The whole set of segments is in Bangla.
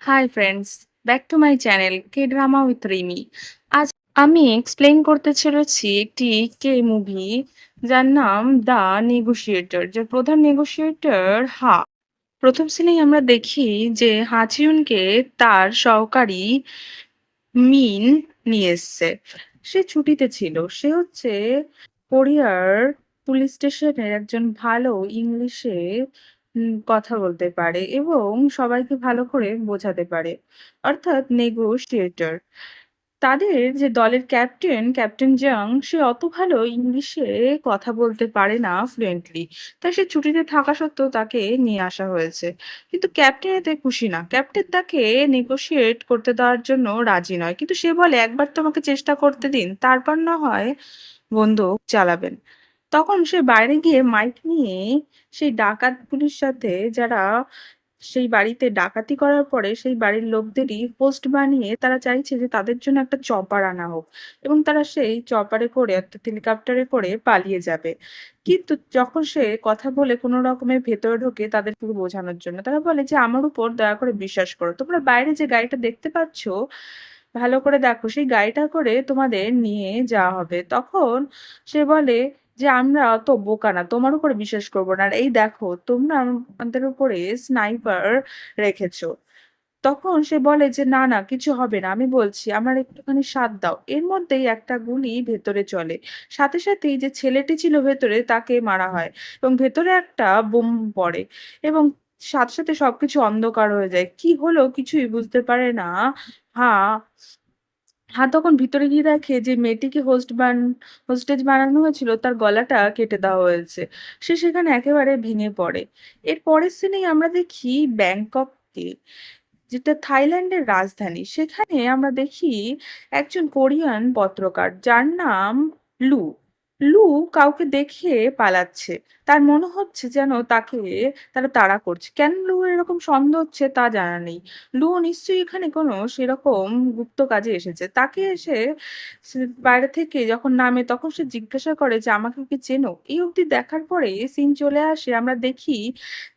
Hi friends, back to my channel K drama with Rimi. আজ আমি এক্সপ্লেইন করতে চলেছি একটি কে মুভি যার নাম দ্য নেগোশিয়েটর, যার প্রধান নেগোশিয়েটর হা। প্রথম সিনেই আমরা দেখি যে হাচিউনকে তার সহকারী মিন নিয়ে এসছে। সে ছুটিতে ছিল। সে হচ্ছে কোরিয়ার পুলিশ স্টেশনের একজন ভালো ইংলিশে কথা বলতে পারে এবং সবাইকে ভালো করে বোঝাতে পারে, অর্থাৎ নেগোশিয়েটর। তাদের যে দলের ক্যাপ্টেন জাং, সে অত ভালো ইংলিশে কথা বলতে পারে না ফ্লুয়েন্টলি। তাই সে ছুটিতে থাকা সত্ত্বেও তাকে নিয়ে আসা হয়েছে। কিন্তু ক্যাপ্টেন এতে খুশি না। ক্যাপ্টেন তাকে নেগোশিয়েট করতে দেওয়ার জন্য রাজি নয়, কিন্তু সে বলে একবার তোমাকে চেষ্টা করতে দিন, তারপর না হয় বন্দুক চালাবেন। তখন সে বাইরে গিয়ে মাইক নিয়ে সেই ডাকাতগুলির সাথে, যারা সেই বাড়িতে ডাকাতি করার পরে সেই বাড়ির লোকদেরই হোস্ট বানিয়ে তারা চাইছে যে তাদের জন্য একটা চপার আনা হোক এবং তারা সেই চপারে করে অর্থাৎ হেলিকপ্টারে করে পালিয়ে যাবে। কিন্তু যখন সে কথা বলে কোনো রকমের ভেতরে ঢোকে তাদেরকে বোঝানোর জন্য, তারা বলে যে আমার উপর দয়া করে বিশ্বাস করো, তোমরা বাইরে যে গাড়িটা দেখতে পাচ্ছ ভালো করে দেখো, সেই গাড়িটা করে তোমাদের নিয়ে যাওয়া হবে। তখন সে বলে যে আমরা অত বোকা না, তোমার উপরে বিশ্বাস করবো না, আর এই দেখো তোমরা আমাদের উপরে স্নাইপার রেখেছো। তখন সে বলে যে না না, কিছু হবে না, আমি বলছি, আমার একটুখানি সাথ দাও। এর মধ্যেই একটা গুলি ভেতরে চলে। সাথে সাথেই যে ছেলেটি ছিল ভেতরে তাকে মারা হয় এবং ভেতরে একটা বোম পড়ে এবং সাথে সাথে সবকিছু অন্ধকার হয়ে যায়। কি হলো কিছুই বুঝতে পারে না। হ্যাঁ, তখন ভিতরে গিয়ে দেখে যে মেয়েটিকে হোস্টেজ বানানো হয়েছিল তার গলাটা কেটে দেওয়া হয়েছে। সে সেখানে একেবারে ভেঙে পড়ে। এর পরের সিনেই আমরা দেখি ব্যাংককে, যেটা থাইল্যান্ডের রাজধানী। সেখানে আমরা দেখি একজন কোরিয়ান পত্রকার যার নাম লু। লু কাউকে দেখে পালাচ্ছে। তার মনে হচ্ছে যেন তাকে তারা তাড়া করছে। কেন লু এরকম সন্দেহ হচ্ছে তা জানা নেই। লু নিশ্চয়ই এখানে কোনো সেরকম গুপ্ত কাজে এসেছে। তাকে এসে সে বাইরে থেকে যখন নামে তখন সে জিজ্ঞাসা করে যে আমাকে কি চেনো। এই অবধি দেখার পরে সিন চলে আসে, আমরা দেখি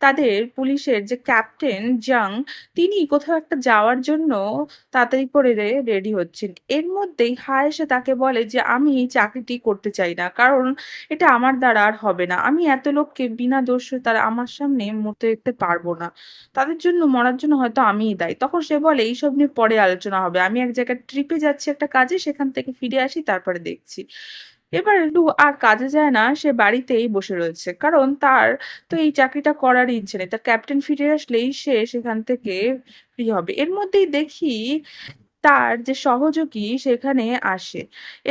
তাদের পুলিশের যে ক্যাপ্টেন জাং, তিনি কোথাও একটা যাওয়ার জন্য তাড়াতাড়ি করে রেডি হচ্ছেন। এর মধ্যেই হা এসে তাকে বলে যে আমি এই চাকরিটি করতে চাই না, কারণ এটা আমার দ্বারা আর হবে না। আমি এত লোককে বিনা দোষে তারা আমার সামনে মরতে দেখতে পারবো না। তাদের জন্য মরার জন্য হয়তো আমিই দায়ী। তখন সে বলে এইসব নিয়ে পরে আলোচনা হবে, আমি এক জায়গায় ট্রিপে যাচ্ছি একটা কাজে, সেখান থেকে ফিরে আসি তারপরে দেখছি। এবার লু আর কাজে যায় না, সে বাড়িতেই বসে রয়েছে, কারণ তার তো এই চাকরিটা করারই ইচ্ছে নেই। তার ক্যাপ্টেন ফিরে আসলেই সে সেখান থেকে ফ্রি হবে। এর মধ্যেই দেখি তার যে সহযোগী সেখানে আসে,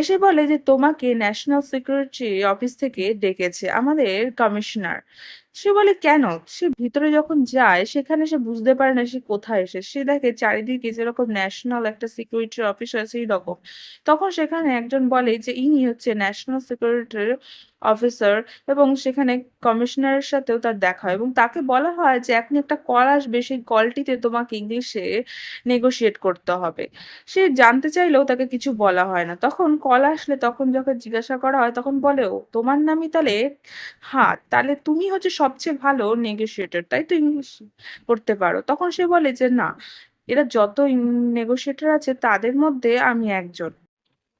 এসে বলে যে তোমাকে ন্যাশনাল সিকিউরিটি অফিস থেকে ডেকেছে আমাদের কমিশনার। সে বলে কেন? সে ভিতরে যখন যায় সেখানে সে বুঝতে পারে না সে কোথায় এসে, সে দেখে চারিদিকে যেরকম ন্যাশনাল একটা সিকিউরিটি অফিস আছে সেই রকম। তখন সেখানে একজন বলে যে ইনি হচ্ছে ন্যাশনাল সিকিউরিটির অফিসার এবং সেখানে কমিশনারের সাথেও তার দেখা হয় এবং তাকে বলা হয় যে এখন একটা কল আসবে, সেই কলটিতে তোমাকে ইংলিশে নেগোশিয়েট করতে হবে। সে জানতে চাইলেও তাকে কিছু বলা হয় না। তখন কল আসলে তখন যখন জিজ্ঞাসা করা হয় তখন বলে, ও তোমার নামই তাহলে তাহলে তুমি হচ্ছে সবচেয়ে ভালো নেগোশিয়েটর, তাই তো ইংলিশ করতে পারো। তখন সে বলে যে না, এরা যত নেগোশিয়েটর আছে তাদের মধ্যে আমি একজন।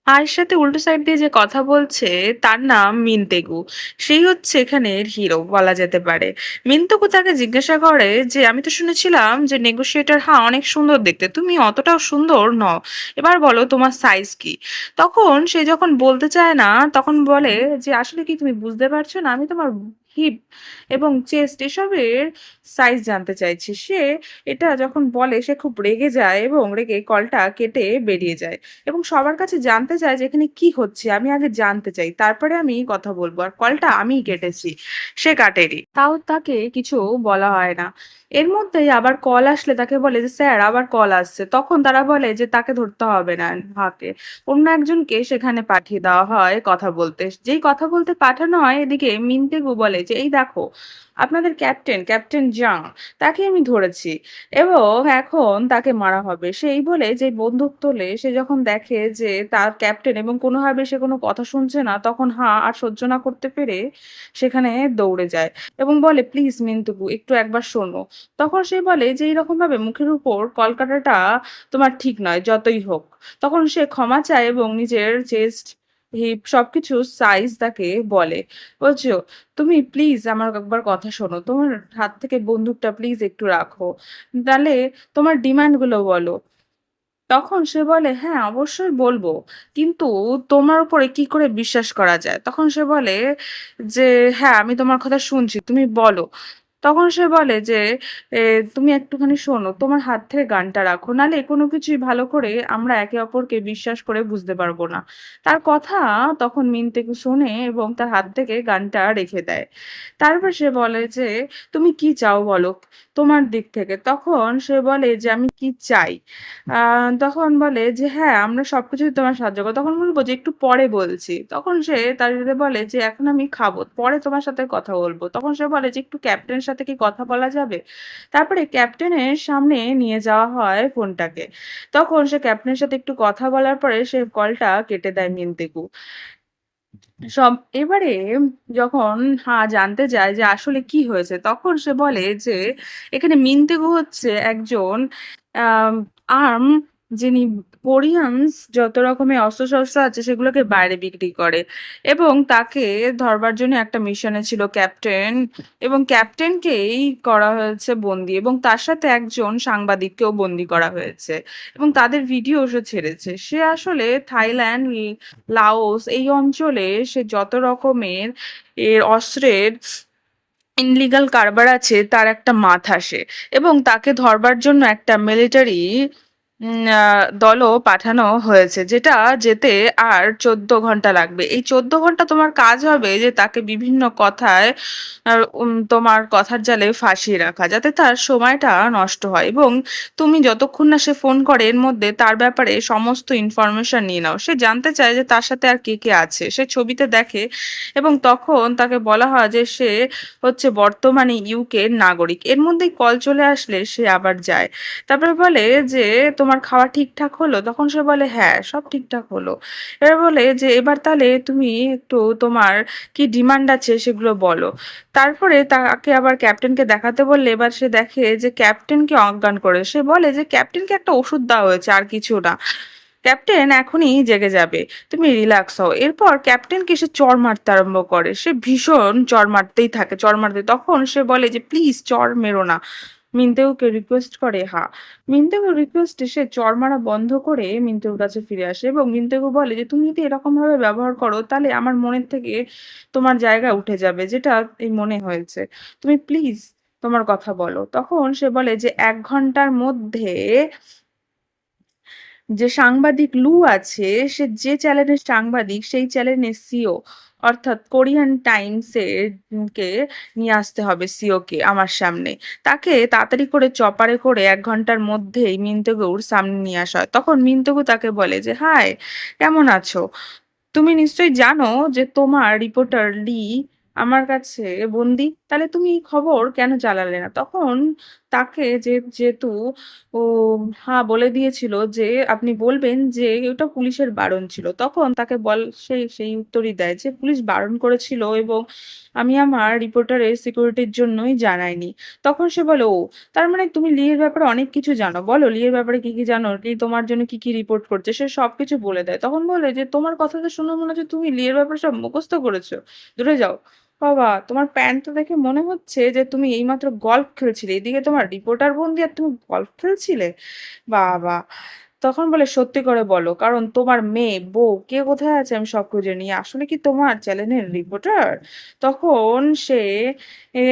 আর এর সাথে উল্টো সাইড দিয়ে যে কথা বলছে তার নাম মিনতেগু। সেই হচ্ছে এখানের হিরো বলা যেতে পারে। মিনতেগু তাকে জিজ্ঞাসা করে যে আমি তো শুনেছিলাম যে নেগোশিয়েটর অনেক সুন্দর দেখতে, তুমি অতটাও সুন্দর নও, এবার বলো তোমার সাইজ কি। তখন সে যখন বলতে চায় না তখন বলে যে আসলে কি তুমি বুঝতে পারছো না, আমি তোমার হিপ এবং চেস্ট এসবের সাইজ জানতে চাইছি। সে এটা যখন বলে সে খুব রেগে যায় এবং রেগে কলটা কেটে বেরিয়ে যায় এবং সবার কাছে জানতে চায় যে এখানে কি হচ্ছে, আমি আগে জানতে চাই তারপরে আমি কথা বলবো, আর কলটা আমিই কেটেছি, সে কাটেনি। তাও তাকে কিছু বলা হয় না। এর মধ্যেই আবার কল আসলে তাকে বলে যে স্যার আবার কল আসছে। তখন তারা বলে যে তাকে ধরতে হবে না, হাকে অন্য একজনকে সেখানে পাঠিয়ে দেওয়া হয় কথা বলতে। যেই কথা বলতে পাঠানো হয় এদিকে মিনতেগু বলে যে এই দেখো আপনাদের ক্যাপ্টেন জাং তাকে আমি ধরেছি এবং এখন তাকে মারা হবে। সে এই বলে যে বন্দুক তোলে, সে যখন দেখে যে তার ক্যাপ্টেন এবং কোনোভাবে সে কোনো কথা শুনছে না, তখন আর সহ্য না করতে পেরে সেখানে দৌড়ে যায় এবং বলে, "প্লিজ মিন্তুকু একটু একবার শোনো।" তখন সে বলে যে, "এইরকমভাবে মুখের উপর কলকাটাটা তোমার ঠিক নয়, যতই হোক।" তখন সে ক্ষমা চায় এবং নিজের চেস্ট, হিপ সবকিছুর সাইজ তাকে বলে। বলছো, "তুমি প্লিজ আমার একবার কথা শোনো। তোমার হাত থেকে বন্দুকটা প্লিজ একটু রাখো। তাহলে তোমার ডিমান্ড গুলো বলো।" তখন সে বলে, "হ্যাঁ, অবশ্যই বলবো। কিন্তু তোমার উপরে কি করে বিশ্বাস করা যায়?" তখন সে বলে যে, "হ্যাঁ, আমি তোমার কথা শুনছি। তুমি বলো।" তখন সে বলে যে, "এ তুমি একটুখানি শোনো। তোমার হাত থেকে গানটা রাখো। নাহলে কোনো কিছুই ভালো করে আমরা একে অপরকে বিশ্বাস করে বুঝতে পারবো না।" তার কথা তখন মিনতেকে শোনে এবং তার হাত থেকে গানটা রেখে দেয়। তারপর সে বলে যে, "তুমি কি চাও বলো তোমার দিক থেকে?" তখন সে বলে যে, "আমি কি চাই?" আ তখন বলে যে, "হ্যাঁ, আমরা সবকিছুই তোমার সাহায্য করব।" তখন বলব যে, "একটু পরে বলছি।" তখন সে তার সাথে বলে যে, "এখন আমি খাবো। পরে তোমার সাথে কথা বলব।" তখন সে বলে যে, "একটু ক্যাপ্টেনের সাথে কি কথা বলা যাবে?" তারপরে ক্যাপ্টেনের সামনে নিয়ে যাওয়া হয় ফোনটাকে। তখন সে ক্যাপ্টেনের সাথে একটু কথা বলার পরে সে কলটা কেটে দেয় মিনতেকু। সব এবারে যখন জানতে চায় যে আসলে কি হয়েছে, তখন সে বলে যে এখানে মিনতেগু হচ্ছে একজন আম আর্ম, যিনি কোরিয়ানস যত রকমের অস্ত্রশস্ত্র আছে সেগুলোকে বাইরে বিক্রি করে এবং তাকে ধরবার জন্য একটা মিশনে ছিল ক্যাপ্টেন এবং ক্যাপ্টেনকেই করা হয়েছে বন্দী এবং তার সাথে একজন সাংবাদিককেও বন্দী করা হয়েছে এবং তাদের ভিডিও সে ছেড়েছে। সে আসলে থাইল্যান্ড, লাওস এই অঞ্চলে সে যত রকমের অস্ত্রের ইনলিগাল কারবার আছে তার একটা মাথা সে এবং তাকে ধরবার জন্য একটা মিলিটারি দলও পাঠানো হয়েছে, যেটা যেতে আর 14 ঘন্টা লাগবে। এই 14 ঘন্টা তোমার কাজ হবে যে তাকে বিভিন্ন কথায় তোমার কথার জালে ফাঁসিয়ে রাখা, যাতে তার সময়টা নষ্ট হয় এবং তুমি যতক্ষণ না সে ফোন করে এর মধ্যে তার ব্যাপারে সমস্ত ইনফরমেশন নিয়ে নাও। সে জানতে চায় যে তার সাথে আর কে কে আছে, সে ছবিতে দেখে এবং তখন তাকে বলা হয় যে সে হচ্ছে বর্তমানে ইউকে এর নাগরিক। এর মধ্যেই কল চলে আসলে সে আবার যায়। তারপরে বলে যে, "তোমার খাওয়া ঠিকঠাক হলো?" তখন সে বলে, "হ্যাঁ, সব ঠিকঠাক হলো।" এবার বলে যে, "এবার তাহলে তুমি একটু তোমার কি ডিমান্ড আছে সেগুলো বলো।" তারপরে তাকে আবার ক্যাপ্টেনকে দেখাতে বললে এবার সে দেখে যে ক্যাপ্টেনকে অজ্ঞান করে। সে বলে যে, "ক্যাপ্টেনকে একটা ওষুধ দেওয়া হয়েছে, আর কিছু না। ক্যাপ্টেন এখনই জেগে যাবে। তুমি রিল্যাক্স হও।" এরপর ক্যাপ্টেনকে সে চড় মারতে আরম্ভ করে। সে ভীষণ চড় মারতেই থাকে, চড় মারতে। তখন সে বলে যে, "প্লিজ চড় মেরো না।" মিনতেওকে রিকোয়েস্ট করে মিনতেও রিকোয়েস্টে সে চড় মারা বন্ধ করে মিনতেওর কাছে ফিরে আসে এবং মিনতেও বলে যে, "তুমি যদি এরকমভাবে ব্যবহার করো তাহলে আমার মনের থেকে তোমার জায়গা উঠে যাবে, যেটা এই মনে হয়েছে। তুমি প্লিজ তোমার কথা বলো।" তখন সে বলে যে, "১ ঘন্টার মধ্যে যে সাংবাদিক লু আছে, সে যে চ্যানেলের সাংবাদিক সেই চ্যানেলের সিও, অর্থাৎ কোরিয়ান টাইমস এর কে নিয়ে আসতে হবে, সিও কে আমার সামনে। তাকে তাড়াতাড়ি করে চপারে করে ১ ঘন্টার মধ্যেই মিনতেগুর সামনে নিয়ে আসা হয়। তখন মিনতেগু তাকে বলে যে, "হাই, কেমন আছো? তুমি নিশ্চয়ই জানো যে তোমার রিপোর্টার লি আমার কাছে বন্দী। তাহলে তুমি এই খবর কেন চালালে না?" তখন তাকে যেহেতু ও বলে দিয়েছিল যে আপনি বলবেন যে ওটা পুলিশের বারণ ছিল। তখন তাকে সেই উত্তরই দেয় যে পুলিশ বারণ করেছিল এবং আমি আমার রিপোর্টারের সিকিউরিটির জন্যই জানাইনি। তখন সে বলে, "ও, তার মানে তুমি লি এর ব্যাপারে অনেক কিছু জানো। বলো লি এর ব্যাপারে কি, কি জানো? লি তোমার জন্য কি, কি রিপোর্ট করছে?" সে সবকিছু বলে দেয়। তখন বলে যে, "তোমার কথা তো শুনে মনে হচ্ছে তুমি লি এর ব্যাপারে সব মুখস্থ করেছো। দূরে যাও। বাবা, তোমার প্যান্টটা দেখে মনে হচ্ছে যে তুমি এইমাত্র গল্ফ খেলছিলে। এদিকে তোমার রিপোর্টার বন্দী আর তুমি গল্ফ খেলছিলে? বাবা!" তখন বলে, "সত্যি করে বলো। কারণ তোমার মেয়ে, বউ কে কোথায় আছে আমি সব খুঁজে নিই। আসলে কি তোমার চ্যানেলের রিপোর্টার?" তখন সে এ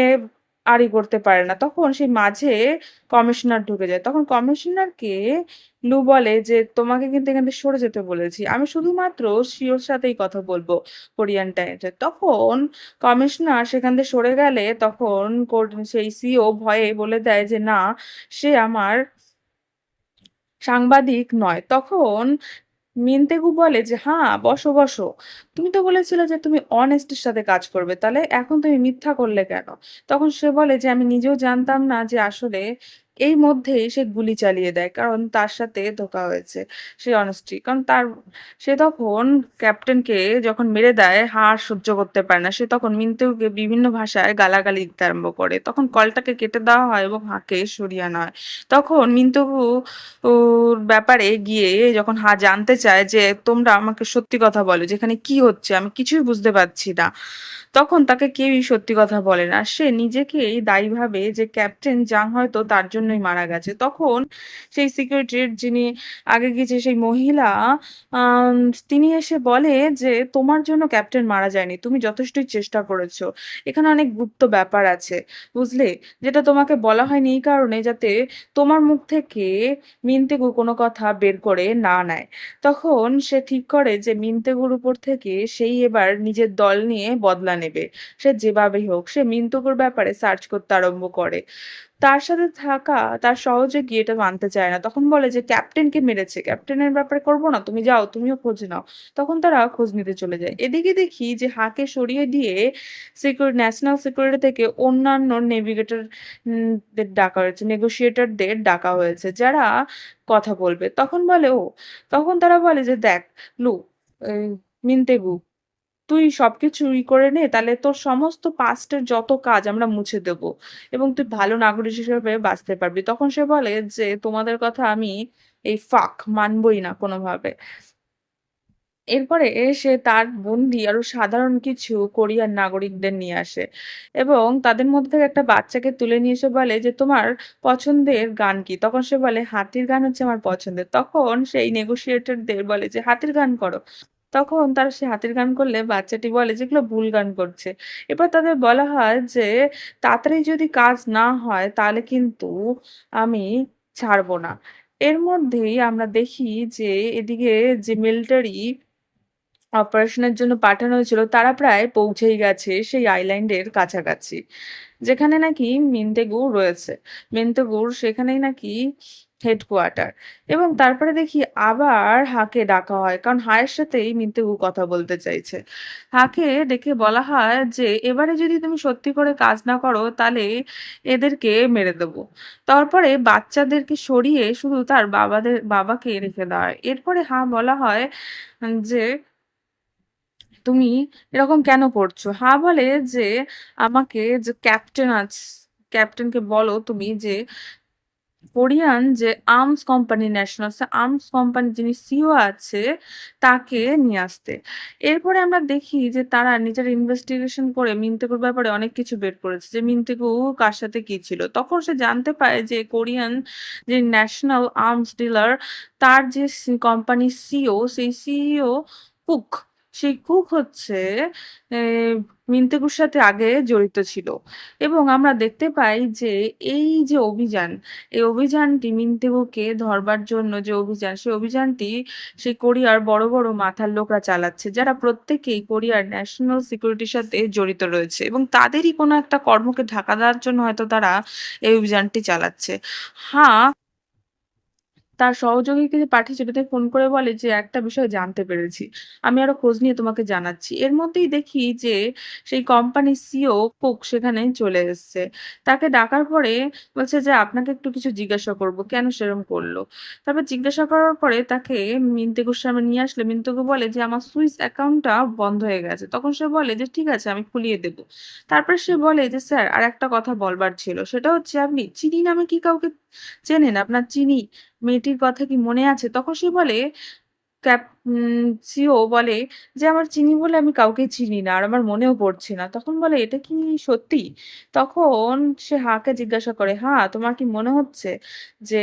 আড়ি করতে পারে না। তখন সেই মাঝে কমিশনার ঢুকে যায়। তখন কমিশনারকে লু বলে যে, "তোমাকে কিন্তু এখান থেকে সরে যেতে বলেছি। আমি শুধুমাত্র সিওর সাথেই কথা বলবো কোরিয়ান টাইমসে।" তখন কমিশনার সেখান থেকে সরে গেলে তখন সেই সিও ভয়ে বলে দেয় যে, "না, সে আমার সাংবাদিক নয়।" তখন মিনতেগু বলে যে, "হ্যাঁ, বসো, বসো। তুমি তো বলেছিলে যে তুমি honesty র সাথে কাজ করবে। তাহলে এখন তুমি মিথ্যা করলে কেন?" তখন সে বলে যে, "আমি নিজেও জানতাম না যে আসলে এই মধ্যেই সে গুলি চালিয়ে দেয়। কারণ তার সাথে ধোঁকা হয়েছে। সে honesty" কারণ সে তখন ক্যাপ্টেনকে যখন মেরে দেয়, আর সহ্য করতে পারে না। সে তখন মিনতেগুকে বিভিন্ন ভাষায় গালাগালি দিতে আরম্ভ করে। তখন কলটাকে কেটে দেওয়া হয় এবং হাঁকে সরিয়ে আনা হয়। তখন মিনতেগু ওর ব্যাপারে গিয়ে যখন জানতে চায় যে তোমরা আমাকে সত্যি কথা বলো যে এখানে কি হচ্ছে আমি কিছুই বুঝতে পারছি না। তখন তাকে কেউই সত্যি কথা বলে না। সে নিজেকেই দায়ী ভাবে যে ক্যাপ্টেন জাং হয়তো তার জন্যই মারা গেছে। তখন সেই সিকিউরিটির যিনি আগে গিয়েছে সেই মহিলা আম তিনি এসে বলে যে, "তোমার জন্য ক্যাপ্টেন মারা যায়নি। তুমি যথেষ্টই চেষ্টা করেছো। এখানে অনেক গুপ্ত ব্যাপার আছে। বুঝলে? যেটা তোমাকে বলা হয়নি এই কারণে যাতে তোমার মুখ থেকে মিনতেগু কোনো কথা বের করে না নেয়।" তখন সে ঠিক করে যে মিনতেগুর উপর থেকে সেই এবার নিজের দল নিয়ে বদলা নেবে। সে যেভাবেই হোক সে মিনতেগুর ব্যাপারে সার্চ করতে আরম্ভ করে। তার সাথে থাকা তার সহযোগী এটা মানতে চায় না। তখন বলে যে ক্যাপ্টেনকে মেরেছে। ক্যাপ্টেনের ব্যাপারে করব না। তুমি যাও, তুমিও খোঁজ নাও। তখন তারা খোঁজ নিতে চলে যায়। এদিকে দেখি যে হাকে সরিয়ে দিয়ে ন্যাশনাল সিকিউরিটি থেকে অন্যান্য নেভিগেটর দের ডাকা হয়েছে, নেগোশিয়েটর দের ডাকা হয়েছে, যারা কথা বলবে। তখন তারা বলে যে, "দেখ লু, এই মিনতেগু, তুই সবকিছু করে নে, তাহলে তোর সমস্ত পাস্ট এর যত কাজ আমরা মুছে দেব এবং তুই ভালো নাগরিক হিসেবে বাঁচতে পারবি।" তখন সে বলে যে, "তোমাদের কথা আমি এই মানবই না কোনোভাবে।" এরপরে সে তার বন্দী আরো সাধারণ কিছু কোরিয়ান নাগরিকদের নিয়ে আসে এবং তাদের মধ্যে থেকে একটা বাচ্চাকে তুলে নিয়ে এসে বলে যে, "তোমার পছন্দের গান কি?" তখন সে বলে, "হাতির গান হচ্ছে আমার পছন্দের।" তখন সেই নেগোশিয়েটরদের বলে যে, "হাতির গান করো।" তখন তারা সে হাতির গান করলে বাচ্চাটি বলে যে, "এগুলো ভুল গান করছে।" এরপর তাদের বলা হয় যে, "তাড়াতাড়ি যদি কাজ না হয় তাহলে কিন্তু আমি ছাড়বো না।" এর মধ্যেই আমরা দেখি যে এদিকে যে মিলিটারি অপারেশনের জন্য পাঠানো হয়েছিল তারা প্রায় পৌঁছেই গেছে সেই আইল্যান্ডের কাছাকাছি। যেখানে নাকি মিনতেগু রয়েছে। মিনতেগুর সেখানেই নাকি হেডকোয়ার্টার এবং তারপরে দেখি আবার হাকে ডাকা হয়। কারণ হায়ের সাথেই মিনতেগু কথা বলতে চাইছে। হাকে ডেকে বলা হয় যে, "এবারে যদি তুমি সত্যি করে কাজ না করো তাহলে এদেরকে মেরে দেব।" তারপরে বাচ্চাদেরকে সরিয়ে শুধু তার বাবাকে রেখে দেওয়া হয়। এরপরে বলা হয় যে তুমি এরকম কেন করছো? বলে যে, আমাকে যে ক্যাপ্টেনকে বলো তুমি যে কোরিয়ান যে আর্মস কোম্পানি আর্মস কোম্পানির যিনি সিইও আছে তাকে নিয়ে আসতে। এরপরে আমরা দেখি যে তারা নিজেরা ইনভেস্টিগেশন করে মিনতেকুর ব্যাপারে অনেক কিছু বের করেছে যে মিনতেকু কার সাথে কি ছিল। তখন সে জানতে পায় যে কোরিয়ান যে ন্যাশনাল আর্মস ডিলার তার যে কোম্পানির সিইও সেই সিইও কুক। সেই কুক হচ্ছে এ মিনতেকুর সাথে আগে জড়িত ছিল। এবং আমরা দেখতে পাই যে এই যে এই অভিযানটি মিনতেগুকে ধরবার জন্য যে অভিযান, সেই অভিযানটি সেই কোরিয়ার বড়, বড় মাথার লোকরা চালাচ্ছে। যারা প্রত্যেকেই কোরিয়ার ন্যাশনাল সিকিউরিটির সাথে জড়িত রয়েছে এবং তাদেরই কোনো একটা কর্মকে ঢাকা দেওয়ার জন্য হয়তো তারা এই অভিযানটি চালাচ্ছে। হ্যাঁ, তার সহযোগীকে যে পাঠিয়েছিল তাকে ফোন করে বলে যে, "একটা বিষয় জানতে পেরেছি। আমি আরো খোঁজ নিয়ে তোমাকে জানাচ্ছি।" এর মধ্যেই দেখি যে সেই কোম্পানির সিইও কুক সেখানে চলে এসছে। তাকে ডাকার পরে বলছে যে, "আপনাকে একটু কিছু জিজ্ঞাসা করব। কেন সেরম করল?" তারপর জিজ্ঞাসা করার পরে তাকে মিনতেগুর সামনে নিয়ে আসলে মিনতেগু বলে যে, "আমার সুইস অ্যাকাউন্টটা বন্ধ হয়ে গেছে।" তখন সে বলে যে, "ঠিক আছে আমি খুলিয়ে দেব।" তারপর সে বলে যে, "স্যার আরেকটা কথা বলবার ছিল। সেটা হচ্ছে আপনি চিনি নামে কি কাউকে চেনেন? আপনার চিনি মেয়েটির কথা কি মনে আছে?" তখন সে বলে ক্যাপ সিও বলে যে, "আমার চিনি বলে আমি কাউকে চিনি না। আর আমার মনেও পড়ছে না।" তখন বলে, "এটা কি সত্যি?" তখন সে কে জিজ্ঞাসা করে, তোমার কি মনে হচ্ছে যে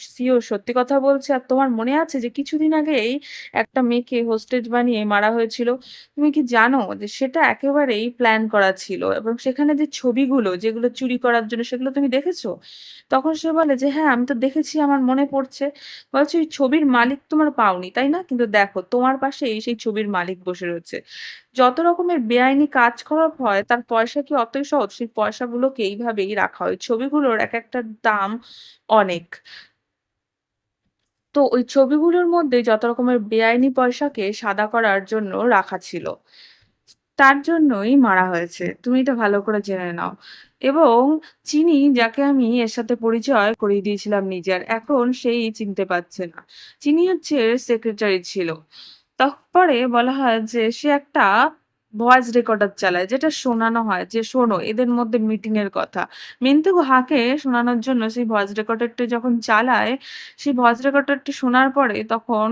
সিও সত্যি কথা বলছে? আর তোমার মনে আছে যে কিছুদিন আগেই একটা মেয়েকে হোস্টেজ বানিয়ে মারা হয়েছিল? তুমি কি জানো যে সেটা একেবারেই প্ল্যান করা ছিল এবং সেখানে যে ছবিগুলো যেগুলো চুরি করার জন্য সেগুলো তুমি দেখেছো?" তখন সে বলে যে, "হ্যাঁ, আমি তো দেখেছি আমার মনে পড়ছে।" বলছে, "ওই ছবির মালিক তোমরা পাওনি, তাই না? কিন্তু দেখো তোমার পাশেই সেই ছবির মালিক বসে রয়েছে। যত রকমের বেআইনি কাজকলাপ হয় তার পয়সা কি অতই সহজ? সেই পয়সাগুলোকে এইভাবেই রাখা হয়। ছবিগুলোর একেকটার দাম অনেক।" তো ওই ছবিগুলোর মধ্যে যত রকমের বেআইনি পয়সাকে সাদা করার জন্য রাখা ছিল। তার জন্যই মারা হয়েছে। তুমি এটা ভালো করে জেনে নাও। এবং চিনি যাকে আমি এর সাথে পরিচয় করিয়ে দিয়েছিলাম নিজের, এখন সেই চিনতে পারছে না। চিনি হচ্ছে এর সেক্রেটারি ছিল। তারপরে বলা হয় যে সে একটা ভয়েস রেকর্ডার চালায় যেটা শোনানো হয় যে, "শোনো এদের মধ্যে মিটিং এর কথা।" মিন্টু হাকে শোনানোর জন্য সেই ভয়েস রেকর্ডারটি যখন চালায়, সেই ভয়েস রেকর্ডারটি শোনার পরে তখন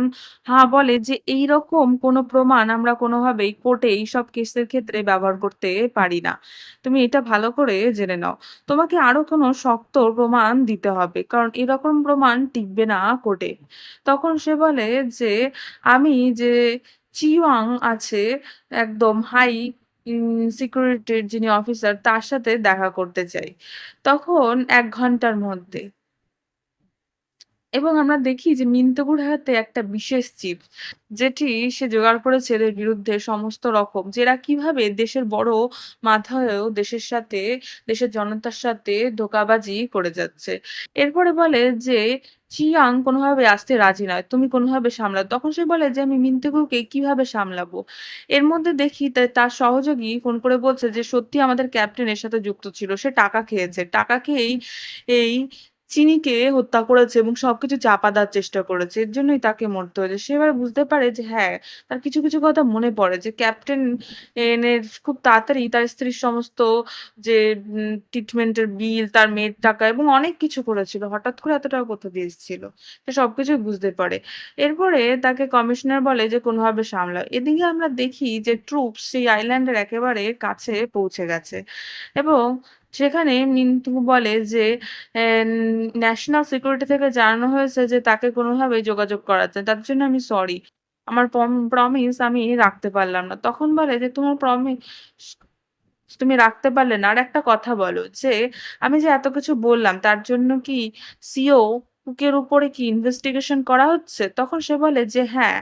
বলে যে, "এইরকম কোনো প্রমাণ আমরা কোনোভাবেই কোর্টে এইসব কেসের ক্ষেত্রে ব্যবহার করতে পারি না। তুমি এটা ভালো করে জেনে নাও। তোমাকে আরো কোনো শক্ত প্রমাণ দিতে হবে। কারণ এরকম প্রমাণ টিকবে না কোর্টে।" তখন সে বলে যে, "আমি যে চিওয়াং আছে একদম হাই সিকিউরিটির যিনি অফিসার তার সাথে দেখা করতে চাই।" তখন ১ ঘন্টার মধ্যে। এবং আমরা দেখি যে মিন্টুগুর হাতে একটা বিশেষ চিপ, যেটি সে জোগাড় করেছে এদের বিরুদ্ধে সমস্ত রকম। যে এরা কিভাবে দেশের বড় মাথা হয়েও দেশের সাথে, দেশের জনতার সাথে ধোঁকাবাজি করে যাচ্ছে। এরপরে বলে যে, "চিয়াং কোনোভাবে আসতে রাজি নয়। তুমি কোনোভাবে সামলাও।" তখন সে বলে যে, "আমি মিন্টুগুকে কিভাবে সামলাবো?" এর মধ্যে দেখি তার সহযোগী ফোন করে বলছে যে, "সত্যি আমাদের ক্যাপ্টেন এর সাথে যুক্ত ছিল। সে টাকা খেয়েছে। টাকা খেয়েই এই চিনিকে হত্যা করেছে এবং সবকিছু চাপা দেওয়ার চেষ্টা করেছে। এর জন্যই তাকে মরতে হয়েছে।" সে এবার বুঝতে পারে যে হ্যাঁ, তার কিছু, কিছু কথা মনে পড়ে যে ক্যাপ্টেন এর খুব তাড়াতাড়ি তার স্ত্রীর সমস্ত যে ট্রিটমেন্ট এর বিল, তার মেয়ের টাকা এবং অনেক কিছু করেছিল। হঠাৎ করে এত টাকা কোথা দিয়ে এসেছিল? সে সবকিছুই বুঝতে পারে। এরপরে তাকে কমিশনার বলে যে কোনোভাবে সামলাও। এদিকে আমরা দেখি যে ট্রুপস সেই আইল্যান্ডের একেবারে কাছে পৌঁছে গেছে এবং সেখানে মিন্টু বলে যে ন্যাশনাল সিকিউরিটি থেকে জানানো হয়েছে যে তাকে কোনোভাবেই যোগাযোগ করাচ্ছে। তার জন্য আমি সরি। আমার প্রমিস আমি রাখতে পারলাম না। তখন বলে যে, "তোমার তুমি রাখতে পারলে না। আর একটা কথা বলো যে, আমি যে এত কিছু বললাম তার জন্য কি সিও কুকের উপরে কি ইনভেস্টিগেশন করা হচ্ছে?" তখন সে বলে যে, "হ্যাঁ,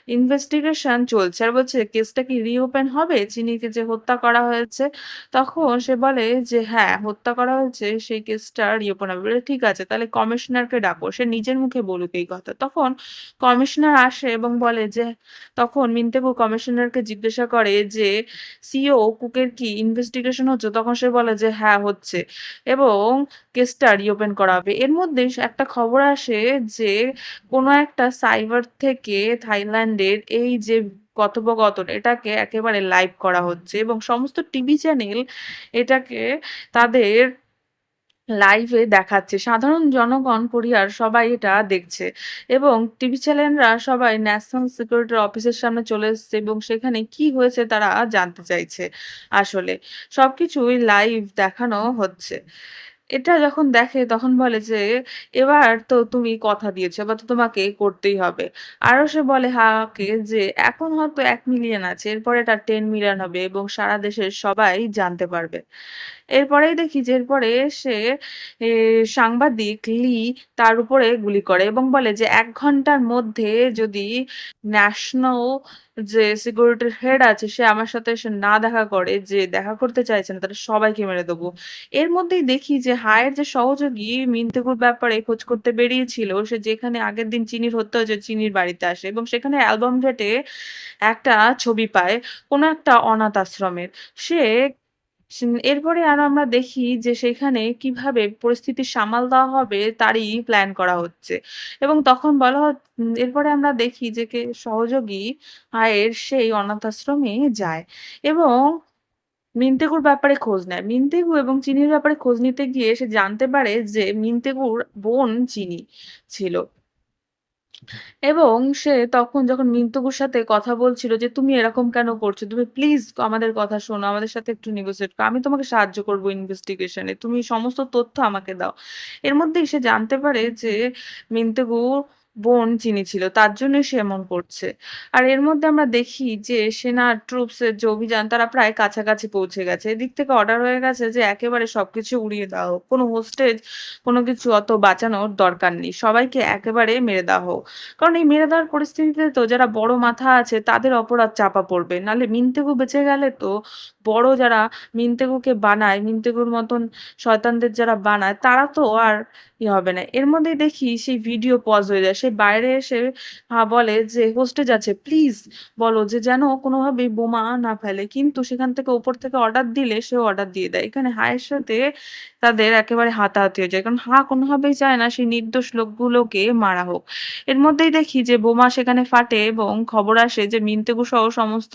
ইনভেস্টিগেশন চলছে।" আর বলছে, "কেসটা কি রিওপেন হবে? চিনিকে যে হত্যা করা হয়েছে?" তখন সে বলে যে, "হ্যাঁ, হত্যা করা হয়েছে সেই কেসটা রিওপেন হবে।" বলে, "ঠিক আছে তাহলে কমিশনারকে ডাকো। সে নিজের মুখে বলুক এই কথা।" তখন কমিশনার আসে এবং বলে যে তখন মিন্টেগু কমিশনারকে জিজ্ঞাসা করে যে, "সিও কুকের কি ইনভেস্টিগেশন হচ্ছে?" তখন সে বলে যে, "হ্যাঁ, হচ্ছে এবং কেসটা রিওপেন করা হবে।" এর মধ্যেই একটা খবর আসে যে কোনো একটা সাইবার থেকে থাইল্যান্ডের এই যে কথোপকথন এটাকে একেবারে লাইভ করা হচ্ছে এবং সমস্ত টিভি চ্যানেল এটাকে তাদের লাইভে দেখাচ্ছে। সাধারণ জনগণ, কোরিয়ার সবাই এটা দেখছে এবং টিভি চ্যানেলরা সবাই ন্যাশনাল সিকিউরিটির অফিসের সামনে চলে এসছে এবং সেখানে কি হয়েছে তারা জানতে চাইছে আসলে। সবকিছুই লাইভ দেখানো হচ্ছে। এটা যখন দেখে তখন বলে যে, "এবার তো তুমি কথা দিয়েছো, এবার তো তোমাকে করতেই হবে।" আরো সে বলে হাকে যে, "এখন হয়তো ১ মিলিয়ন আছে, এরপরে এটা 10 মিলিয়ন হবে এবং সারা দেশের সবাই জানতে পারবে।" এরপরেই দেখি যে এরপরে সে এ সাংবাদিক লি তার উপরে গুলি করে এবং বলে যে ১ ঘন্টার মধ্যে যদি ন্যাশনাল যে সিকিউরিটির হেড আছে সে আমার সাথে এসে না দেখা করে, যে দেখা করতে চাইছে না তাদের সবাইকে মেরে দেবো। এর মধ্যেই দেখি যে হায়ের যে সহযোগী মিন্তেকুর ব্যাপারে খোঁজ করতে বেরিয়েছিল, সে যেখানে আগের দিন চিনির হত্যা হয়েছে চিনির বাড়িতে আসে এবং সেখানে অ্যালবাম ঘেঁটে একটা ছবি পায় কোনো একটা অনাথ আশ্রমের। সে এরপরে আরো আমরা দেখি যে সেখানে কিভাবে পরিস্থিতি সামাল দেওয়া হবে তারই প্ল্যান করা হচ্ছে। এবং তখন বলা এরপরে আমরা দেখি যে সহযোগী আয়ের সেই অনাথ আশ্রমে যায় এবং মিন্তেগুর ব্যাপারে খোঁজ নেয়। মিন্তেগু এবং চিনির ব্যাপারে খোঁজ নিতে গিয়ে সে জানতে পারে যে মিন্তেগুর বোন চিনি ছিল। এবং সে তখন যখন মিন্তুকুর সাথে কথা বলছিল যে, "তুমি এরকম কেন করছো? তুমি প্লিজ আমাদের কথা শোনো। আমাদের সাথে একটু নেগোশিয়েট করো। আমি তোমাকে সাহায্য করব ইনভেস্টিগেশন এ। তুমি সমস্ত তথ্য আমাকে দাও।" এর মধ্যেই সে জানতে পারে যে মিন্তুগুর বোন চিনি ছিল। তার জন্যই সে এমন করছে। আর এর মধ্যে আমরা দেখি যে সেনা ট্রুপস এর যে অভিযান তারা প্রায় কাছাকাছি পৌঁছে গেছে। এদিক থেকে অর্ডার হয়ে গেছে যে একেবারে সবকিছু উড়িয়ে দেওয়া হোক। কোনো হোস্টেজ কোনো কিছু অত বাঁচানোর দরকার নেই। সবাইকে একেবারে মেরে দেওয়া হোক। কারণ এই মেরে দেওয়ার পরিস্থিতিতে তো যারা বড় মাথা আছে তাদের অপরাধ চাপা পড়বে। নাহলে মিনতেগু বেঁচে গেলে তো বড় যারা মিনতেগুকে বানায়, মিনতেগুর মতন শয়তানদের যারা বানায় তারা তো আর হবে না। এর মধ্যেই দেখি সেই ভিডিও পজ হয়ে যায়। সে বাইরে এসে বলে যে হোস্টেস আছে, "প্লিজ বলো যে যেন কোনোভাবেই বোমা না ফেলে।" কিন্তু সেখান থেকে উপর থেকে অর্ডার দিলে সেও অর্ডার দিয়ে দেয়। এখানে হায়ের সাথে তাদের একেবারে হাতাহাতি হয়ে যায়। কারণ কোনোভাবেই চায় না সেই নির্দোষ লোকগুলোকে মারা হোক। এর মধ্যেই দেখি যে বোমা সেখানে ফাটে এবং খবর আসে যে মিন্তেগু সহ সমস্ত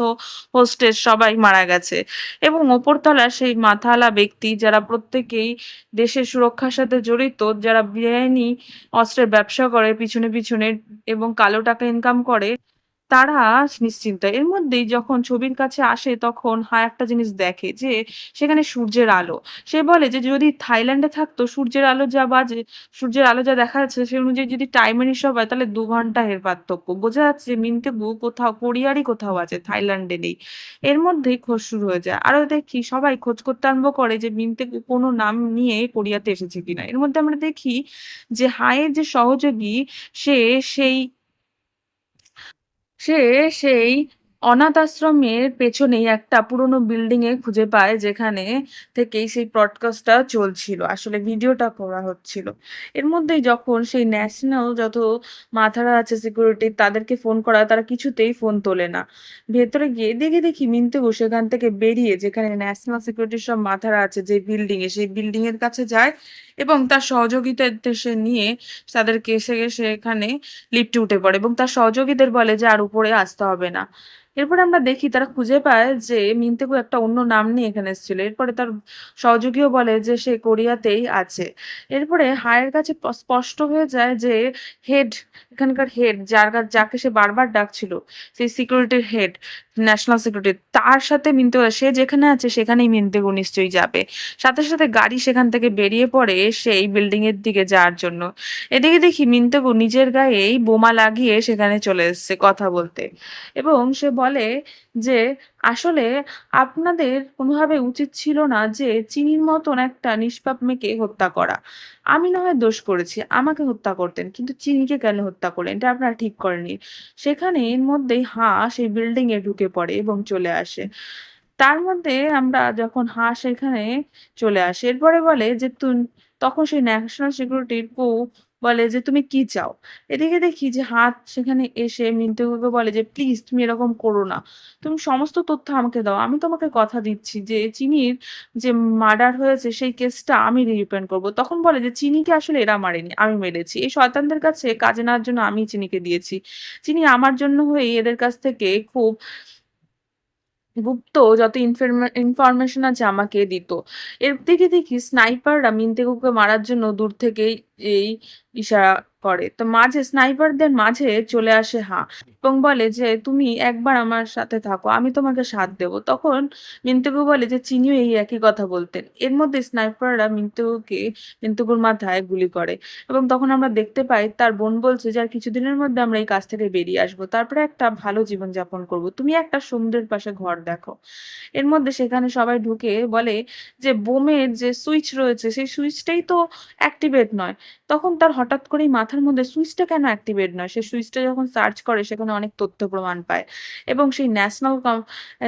হোস্টেস সবাই মারা গেছে। এবং ওপরতলার সেই মাথাওয়ালা ব্যক্তি যারা প্রত্যেকেই দেশের সুরক্ষার সাথে জড়িত, যারা বেআইনি অস্ত্রের ব্যবসা করে পিছনে এবং কালো টাকা ইনকাম করে, তারা নিশ্চিন্ত। এর মধ্যেই যখন ছবির কাছে আসে তখন একটা জিনিস দেখে যে সেখানে সূর্যের আলো। সে বলে যে যদি থাইল্যান্ডে থাকতো সূর্যের আলো যা দেখা যাচ্ছে সে অনুযায়ী যদি টাইমের হিসাব হয় তাহলে ২ ঘন্টা এর পার্থক্য। বোঝা যাচ্ছে যে মিন্তেগু কোরিয়ারই কোথাও আছে, থাইল্যান্ডে নেই। এর মধ্যেই খোঁজ শুরু হয়ে যায়। আরো দেখি সবাই খোঁজ করতে আরম্ভ করে যে মিন্তেগু কোনো নাম নিয়ে কোরিয়াতে এসেছে কিনা। এর মধ্যে আমরা দেখি যে হায়ের যে সহযোগী সে সেই সে সেই অনাথ আশ্রমের পেছনেই একটা পুরোনো বিল্ডিং এ খুঁজে পায় যেখানে থেকেই সেই ব্রডকাস্টটা চলছিল। আসলে ভিডিওটা করা হচ্ছিল। এর মধ্যেই যখন সেই ন্যাশনাল যত মাথারা আছে সিকিউরিটির তাদেরকে ফোন করা তারা কিছুতেই ফোন তোলে না। ভেতরে গিয়ে দেখি মিন্তেগু সেখান থেকে বেরিয়ে যেখানে ন্যাশনাল সিকিউরিটির সব মাথারা আছে যে বিল্ডিং এ সেই বিল্ডিং এর কাছে যায় এবং তার সহযোগিতাদের সে নিয়ে তাদেরকে সেখানে লিফটে উঠে পড়ে এবং তার সহযোগীদের বলে যে আর উপরে আসতে হবে না। এরপরে আমরা দেখি তারা খুঁজে পায় যে মিন্তেগু একটা অন্য নাম নিয়ে এখানে এসেছিল। এরপরে তার সহযোগীও বলে যে সে কোরিয়াতেই আছে। এরপরে হায়ের কাছে স্পষ্ট হয়ে যায় যে হেড এখানকার হেড যাকে সে বারবার ডাকছিল, সেই সিকিউরিটির হেড, ন্যাশনাল সিকিউরিটি, তার সাথে মিন্তেগু সে যেখানে আছে সেখানেই মিন্তেগু নিশ্চয়ই যাবে। সাথে গাড়ি সেখান থেকে বেরিয়ে পড়ে সেই বিল্ডিং এর দিকে যাওয়ার জন্য। এদিকে দেখি মিন্তেগু নিজের গায়েই বোমা লাগিয়ে সেখানে চলে এসেছে কথা বলতে এবং সে বলে যে আসলে আপনাদের কোনোভাবে উচিত ছিল না যে চিনির মতন একটা নিষ্পাপ মেয়েকে হত্যা করা। আমি না হয় দোষ করেছি, আমাকে হত্যা করতেন, কিন্তু চিনিকে কেন হত্যা করলেন এটা আপনারা ঠিক করেননি। সেখানে এর মধ্যেই সেই বিল্ডিং এ ঢুকে পড়ে এবং চলে আসে। তার মধ্যে আমরা যখন সেখানে চলে আসে এরপরে বলে যে তখন সেই ন্যাশনাল সিকিউরিটির বলে যে তুমি কি চাও? এদিকে দেখি যে সেখানে এসে মিন্টুকে বলে যে প্লিজ তুমি এরকম করো না। তুমি সমস্ত তথ্য আমাকে দাও। আমি তোমাকে কথা দিচ্ছি যে চিনির যে মার্ডার হয়েছে সেই কেসটা আমি রিওপেন করব। তখন বলে যে চিনিকে আসলে এরা মারেনি, আমি মেরেছি। এই শয়তানদের কাছে কাজে নেওয়ার জন্য আমি চিনিকে দিয়েছি। চিনি আমার জন্য হয়ে এদের কাছ থেকে খুব গুপ্ত যত ইনফরমেশন আছে আমাকে দিত। এর দিকে দেখি স্নাইপাররা মিন্তেগুকে মারার জন্য দূর থেকেই এই ইশারা করে। তো স্নাইপারদের মাঝে চলে আসে এবং বলে যে, "তুমি একবার আমার সাথে থাকো। আমি তোমাকে সাথ দেব।" তখন মিন্তেগু বলে যে চিনিও এই একই কথা বলতেন। এর মধ্যে স্নাইপাররা মিন্তেগুর মাথায় গুলি করে এবং তখন আমরা দেখতে পাই তার বোন বলছে যে, "আর কিছুদিনের মধ্যে আমরা এই কাজ থেকে বেরিয়ে আসবো। তারপরে একটা ভালো জীবনযাপন করব। তুমি একটা সমুদ্রের পাশে ঘর দেখো।" এর মধ্যে সেখানে সবাই ঢুকে বলে যে বোমের যে সুইচ রয়েছে সেই সুইচটাই তো অ্যাক্টিভেট নয়। তখন তার হঠাৎ করেই মাথার মধ্যে সুইচটা কেন অ্যাক্টিভেট নয়? সে সুইচটা যখন সার্চ করে সেখানে অনেক তথ্য প্রমাণ পায় এবং সেই ন্যাশনাল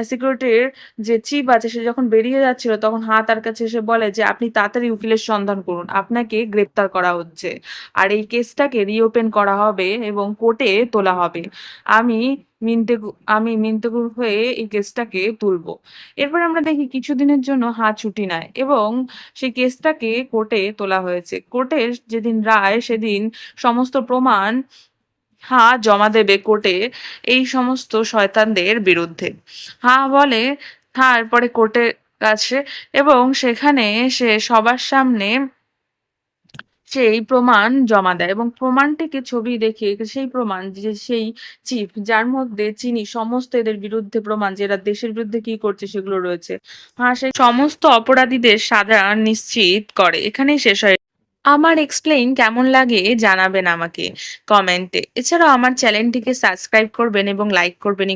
সিকিউরিটির যে চিফ আছে সে যখন বেরিয়ে যাচ্ছিল তখন তার কাছে এসে বলে যে, "আপনি তাড়াতাড়ি উকিলের সন্ধান করুন। আপনাকে গ্রেপ্তার করা হচ্ছে। আর এই কেসটাকে রিওপেন করা হবে এবং কোর্টে তোলা হবে। আমি মিন্তেগু আমি মিন্তেগুর হয়ে এই কেসটাকে তুলবো।" এরপরে আমরা দেখি কিছুদিনের জন্য ছুটি নেয় এবং সেই কেসটাকে কোর্টে তোলা হয়েছে। কোর্টের যেদিন রায় সেদিন সমস্ত প্রমাণ জমা দেবে কোর্টে এই সমস্ত শয়তানদের বিরুদ্ধে। বলে এরপরে কোর্টের কাছে এবং সেখানে সে সবার সামনে সেই প্রমাণ জমা দেয় এবং প্রমাণটিকে ছবি দেখে সেই প্রমাণ যে সেই চিপ যার মধ্যে চিনি সমস্ত এদের বিরুদ্ধে প্রমাণ যে এরা দেশের বিরুদ্ধে কি করছে সেগুলো রয়েছে। সেই সমস্ত অপরাধীদের সাজা নিশ্চিত করে। এখানেই শেষ হয়। আমার এক্সপ্লেইন কেমন লাগে জানাবেন আমাকে কমেন্টে। এছাড়াও আমার চ্যানেলটিকে সাবস্ক্রাইব করবেন এবং লাইক করবেন।